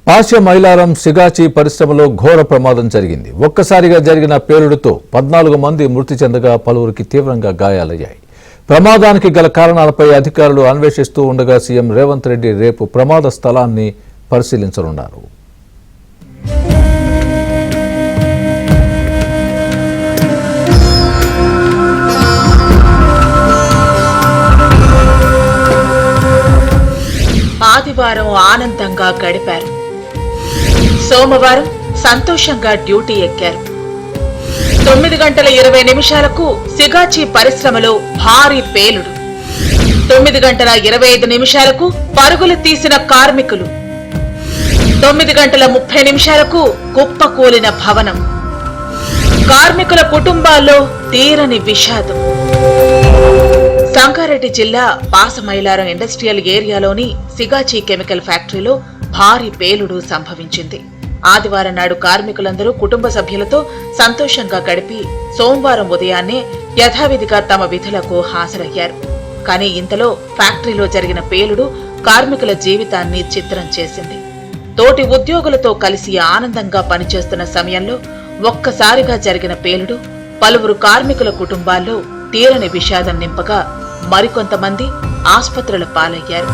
Asia Mylaram Sigachi పరిశ్రమలో ఘోర ప్రమాదం జరిగింది. ఒక్కసారిగా జరిగిన పేలుడుతో 14 మంది మృతి చెందగా పలువురికి తీవ్రంగా గాయాలయ్యాయి. ప్రమాదానికి గల కారణాలపై అధికారులు అన్వేషిస్తూ ఉండగా సీఎం రేవంత్ రెడ్డి రేపు ప్రమాద స్థలాన్ని పరిశీలించనున్నారు. ఆదివారం ఆనందంగా గడిపారు. సోమవారం సంతోషంగా డ్యూటీ ఎక్కారు. 9:20 సిగాచి పరిశ్రమలో భారీ పేలుడు. 9:25 పరుగులు తీసిన కార్మికులు. 9:30 కుప్పకూలిన భవనం. కార్మికుల కుటుంబాల్లో తీరని విషాదం. సంగారెడ్డి జిల్లా పాసమైలారం ఇండస్ట్రియల్ ఏరియాలోని సిగాచి కెమికల్ ఫ్యాక్టరీలో భారీ పేలుడు సంభవించింది. ఆదివారం నాడు కార్మికులందరూ కుటుంబ సభ్యులతో సంతోషంగా గడిపి సోమవారం ఉదయాన్నే యథావిధిగా తమ విధులకు హాజరయ్యారు. కానీ ఇంతలో ఫ్యాక్టరీలో జరిగిన పేలుడు కార్మికుల జీవితాన్ని చిత్రం చేసింది. తోటి ఉద్యోగులతో కలిసి ఆనందంగా పనిచేస్తున్న సమయంలో ఒక్కసారిగా జరిగిన పేలుడు పలువురు కార్మికుల కుటుంబాల్లో తీరని విషాదం నింపగా మరికొంతమంది ఆస్పత్రుల పాలయ్యారు.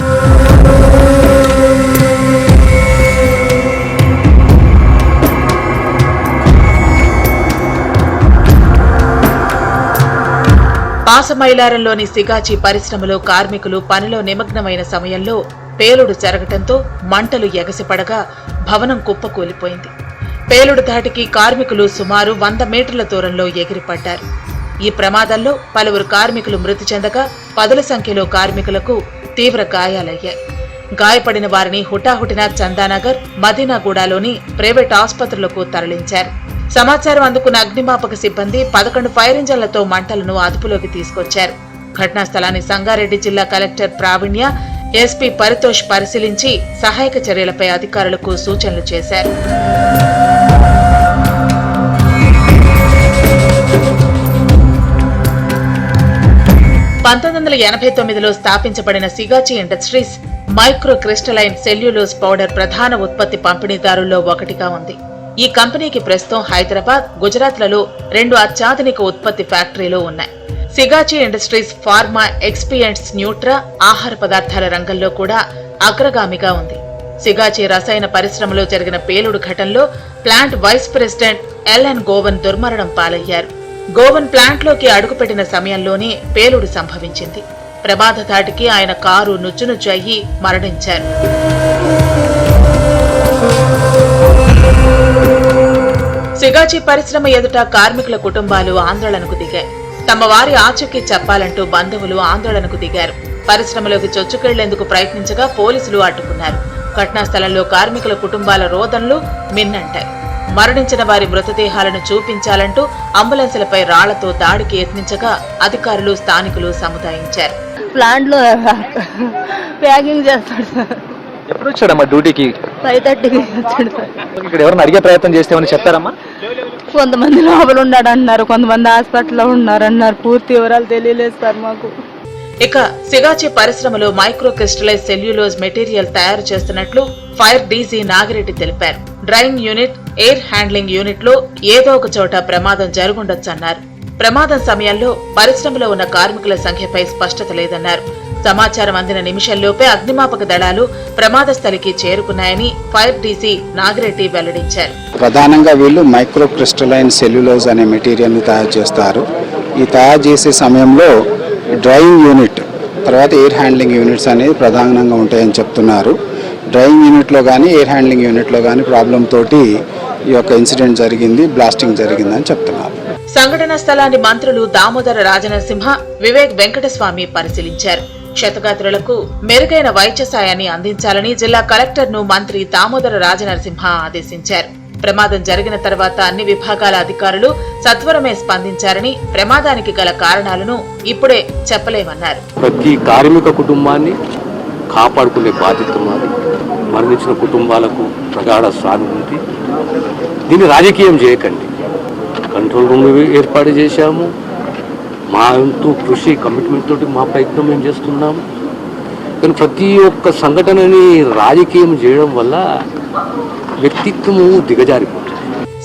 పాసమైలారంలోని సిగాచి పరిశ్రమలో కార్మికులు పనిలో నిమగ్నమైన సమయంలో పేలుడు జరగటంతో మంటలు ఎగసిపడగా భవనం కుప్పకూలిపోయింది. పేలుడు ధాటికి కార్మికులు సుమారు 100 మీటర్ల దూరంలో ఎగిరిపడ్డారు. ఈ ప్రమాదంలో పలువురు కార్మికులు మృతి చెందగా పదుల సంఖ్యలో కార్మికులకు తీవ్ర గాయాలయ్యాయి. గాయపడిన వారిని హుటాహుటిన చందానగర్, మదీనాగూడలోని ప్రైవేట్ ఆసుపత్రులకు తరలించారు. సమాచారం అందుకున్న అగ్నిమాపక సిబ్బంది 11 ఫైర్ ఇంజన్లతో మంటలను అదుపులోకి తీసుకొచ్చారు. ఘటనా స్థలాన్ని సంగారెడ్డి జిల్లా కలెక్టర్ ప్రావీణ్య, ఎస్పీ పరితోష్ పరిశీలించి సహాయక చర్యలపై అధికారులకు సూచనలు చేశారు. లో స్థాపించబడిన Sigachi industries micro crystalline cellulose powder ప్రధాన ఉత్పత్తి పంపిణీదారుల్లో ఒకటిగా ఉంది. ఈ కంపెనీకి ప్రస్తుతం హైదరాబాద్, గుజరాత్లలో 2 అత్యాధునిక ఉత్పత్తి ఫ్యాక్టరీలు ఉన్నాయి. సిగాచి ఇండస్ట్రీస్ ఫార్మా, ఎక్స్పియంట్స్, న్యూట్రా, ఆహార పదార్థాల రంగంలో కూడా అగ్రగామిగా ఉంది. సిగాచి రసాయన పరిశ్రమలో జరిగిన పేలుడు ఘటనలో plant vice president L N Govan దుర్మరణం పాలయ్యారు. గోవన్ ప్లాంట్లోకి అడుగుపెట్టిన సమయంలోనే పేలుడు సంభవించింది. ప్రమాద ధాటికి ఆయన కారు నుజ్జునుజ్జు అయ్యి మరణించారు. సిగాచి పరిశ్రమ ఎదుట కార్మికుల కుటుంబాలు ఆందోళనకు దిగాయి. తమ వారి ఆచూకీ చెప్పాలంటూ బంధువులు ఆందోళనకు దిగారు. పరిశ్రమలోకి చొచ్చుకెళ్లేందుకు ప్రయత్నించగా పోలీసులు అడ్డుకున్నారు. ఘటనా స్థలంలో కార్మికుల కుటుంబాల రోదనలు మిన్నంటాయి. మరణించిన వారి మృతదేహాలను చూపించాలంటూ అంబులెన్సులపై రాళ్లతో దాడికి యత్నించగా అధికారులు, స్థానికులు సముదాయించారు. ప్లాంట్ లో ప్యాకింగ్ చేస్తాడు. ఎప్పుడు వచ్చాడమ్మా డ్యూటీకి? 5:30కి వచ్చాడు. ఇక్కడ ఎవరైనా అడిగే ప్రయత్నం చేస్తేమని చెప్పారమ్మా? కొంతమంది లోపల ఉన్నాడు అన్నారు, కొంతమంది హాస్పిటల్లో ఉన్నారన్నారు. పూర్తి వివరాలు తెలియలేదు సార్ మాకు. ఇక సిగాచి పరిశ్రమలో మైక్రో క్రిస్టలైజ్ సెల్యులోజ్ మెటీరియల్ తయారు చేస్తున్నట్లు ఫైర్ డీజీ నాగిరెడ్డి తెలిపారు. Drying unit, air handling unit లో ఏదో ఒక చోట ప్రమాదం జరుగుండొచ్చన్నారు. ప్రమాదం సమయంలో పరిశ్రమలో ఉన్న కార్మికుల సంఖ్యపై స్పష్టత లేదన్నారు. సమాచారం అందిన నిమిషంలోపే అగ్నిమాపక దళాలు ప్రమాద స్థలికి చేరుకున్నాయని ఫైర్ డీసీ నాగిరెడ్డి వెల్లడించారు. ప్రధానంగా వీళ్ళు మైక్రో క్రిస్టలైన్ సెల్యులోజ్ అనే మెటీరియల్ ని తయారు చేస్తారు. ఈ తయారు చేసే సమయంలో డ్రైయింగ్ యూనిట్, తర్వాత ఎయిర్ హ్యాండ్లింగ్ యూనిట్స్ అనేది ప్రధానంగా ఉంటాయని చెప్తున్నారు. డ్రైయింగ్ యూనిట్లో కానీ ఎయిర్ హ్యాండ్లింగ్ యూనిట్లో కానీ ప్రాబ్లం తోటి ఈ యొక్క ఇన్సిడెంట్ జరిగింది, బ్లాస్టింగ్ జరిగిందని చెప్తున్నారు. సంఘటన స్థలాన్ని మంత్రులు దామోదర రాజనరసింహ, వివేక్ వెంకటస్వామి పరిశీలించారు. క్షతగాత్రులకు మెరుగైన వైద్య సాయాన్ని అందించాలని జిల్లా కలెక్టర్ను మంత్రి దామోదర రాజనరసింహ ఆదేశించారు. ప్రమాదం జరిగిన తర్వాత అన్ని విభాగాల అధికారులు సత్వరమే స్పందించారని, ప్రమాదానికి గల కారణాలను ఇప్పుడే చెప్పలేమన్నారు. ప్రతి కార్మిక కుటుంబాన్ని కాపాడుకునే బాధ్యత మాది. మరణించిన కుటుంబాలకు ప్రగాఢ సానుభూతి. దీన్ని రాజకీయం చేయకండి. కంట్రోల్ రూమ్ ఏర్పాటు చేశాము. మా వంతు కృషి, కమిట్మెంట్ తోటి మా ప్రయత్నం మేము చేస్తున్నాము. కానీ ప్రతి ఒక్క సంఘటనని రాజకీయం చేయడం వల్ల వ్యక్తిత్వము దిగజారిపోతుంది.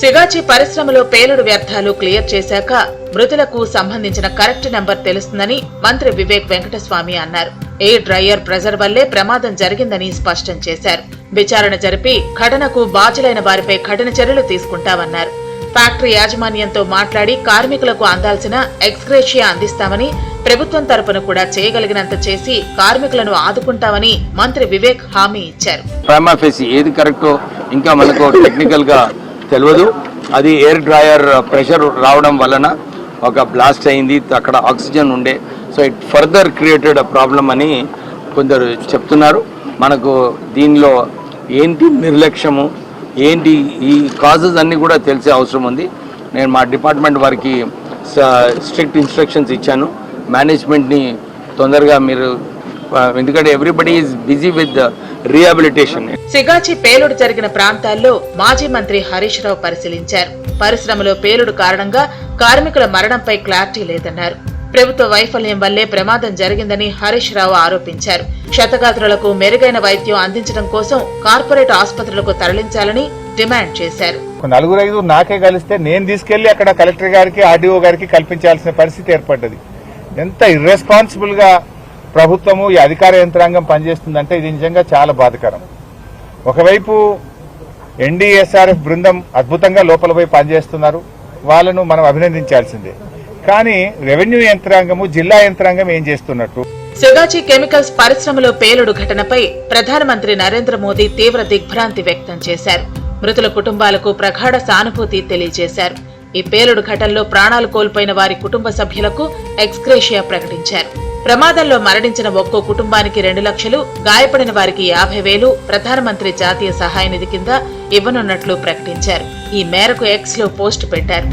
సిగాచి పరిశ్రమలో పేలుడు వ్యర్థాలు క్లియర్ చేశాక మృతులకు సంబంధించిన కరెక్ట్ నెంబర్ తెలుస్తుందని మంత్రి వివేక్ వెంకటస్వామి అన్నారు. ఎయిర్ డ్రైయర్ ప్రెజర్ వల్లే ప్రమాదం జరిగిందని స్పష్టం చేశారు. విచారణ జరిపి ఘటనకు బాధ్యులైన వారిపై కఠిన చర్యలు తీసుకుంటామన్నారు. ఫ్యాక్టరీ యాజమాన్యంతో మాట్లాడి కార్మికులకు అందాల్సిన ఎక్స్గ్రేషియా అందిస్తామని, ప్రభుత్వం తరపున కూడా చేయగలిగినంత చేసి కార్మికులను ఆదుకుంటామని మంత్రి వివేక్ హామీ ఇచ్చారు. ప్రైమా ఫేసి ఏది కరెక్టో ఇంకా మనకు టెక్నికల్ గా తెలియదు. అది ఎయిర్ డ్రైయర్ ప్రెషర్ రావడం వలన ఒక బ్లాస్ట్ అయింది, అక్కడ ఆక్సిజన్ ఉండే, so it further created a problem అని కొందరు చెప్తున్నారు. మనకు దీనిలో ఏంటి నిర్లక్ష్యము, ఏంటి ఈ కాజెస్ అన్నీ కూడా తెలిసే అవసరం ఉంది. నేను మా డిపార్ట్మెంట్ వారికి స్ట్రిక్ట్ ఇన్స్ట్రక్షన్స్ ఇచ్చాను. మేనేజ్మెంట్ని తొందరగా మీరు, ఎందుకంటే everybody is busy with rehabilitation. Sigachi పేలుడు జరిగిన ప్రాంతాల్లో మాజీ మంత్రి హరీష్ రావు పరిశీలించారు. పరిశ్రమలో పేలుడు కారణంగా కార్మికుల మరణంపై క్లారిటీ లేదన్నారు. ప్రభుత్వ వైఫల్యం వల్లే ప్రమాదం జరిగిందని హరీష్ రావు ఆరోపించారు. క్షతగాత్రులకు మెరుగైన వైద్యం అందించడం కోసం కార్పొరేట్ ఆసుపత్రులకు తరలించాలని డిమాండ్ చేశారు. 4-5 నాకే కలిస్తే నేను తీసుకెళ్లి అక్కడ కలెక్టర్ గారికి, ఆర్డీఓ గారికి కల్పించాల్సిన పరిస్థితి ఏర్పడ్డది. ఎంత ఇర్రెస్పాన్సిబుల్ గా ప్రభుత్వము, ఈ అధికార యంత్రాంగం పనిచేస్తుందంటే ఇది నిజంగా చాలా బాధాకరం. ఒకవైపు ఎన్డీఎస్ఆర్ఎఫ్ బృందం అద్భుతంగా లోపల పోయి పనిచేస్తున్నారు, వాళ్ళను మనం అభినందించాల్సిందే. కానీ రెవెన్యూ యంత్రాంగము, జిల్లా యంత్రాంగం ఏం చేస్తున్నట్టు? సిగాచి కెమికల్స్ పరిశ్రమలో పేలుడు ఘటనపై ప్రధానమంత్రి నరేంద్ర మోదీ తీవ్ర దిగ్భ్రాంతి వ్యక్తం చేశారు. మృతుల కుటుంబాలకు ప్రగాఢ సానుభూతి తెలియజేశారు. ఈ పేలుడు ఘటనలో ప్రాణాలు కోల్పోయిన వారి కుటుంబ సభ్యులకు ఎక్స్గ్రేషియా ప్రకటించారు. ప్రమాదంలో మరణించిన ఒక్కో కుటుంబానికి 2 లక్షలు, గాయపడిన వారికి 50,000 ప్రధానమంత్రి జాతీయ సహాయ నిధి కింద ఇవ్వనున్నట్లు ప్రకటించారు. ఈ మేరకు ఎక్స్ లో పోస్టు పెట్టారు.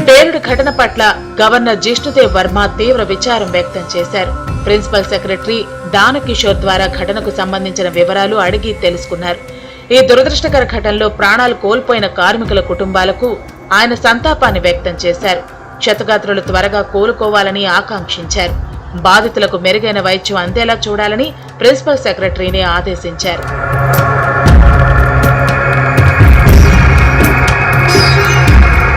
పేలుడు ఘటన పట్ల గవర్నర్ జిష్ణుదేవ్ వర్మ తీవ్ర విచారం వ్యక్తం చేశారు. ప్రిన్సిపల్ సెక్రటరీ దానకిషోర్ ద్వారా ఘటనకు సంబంధించిన వివరాలు అడిగి తెలుసుకున్నారు. ఈ దురదృష్టకర ఘటనలో ప్రాణాలు కోల్పోయిన కార్మికుల కుటుంబాలకు ఆయన సంతాపాన్ని వ్యక్తం చేశారు. క్షతగాత్రులు త్వరగా కోలుకోవాలని ఆకాంక్షించారు. బాధితులకు మెరుగైన వైద్యం అందేలా చూడాలని ప్రిన్సిపల్ సెక్రటరీని ఆదేశించారు.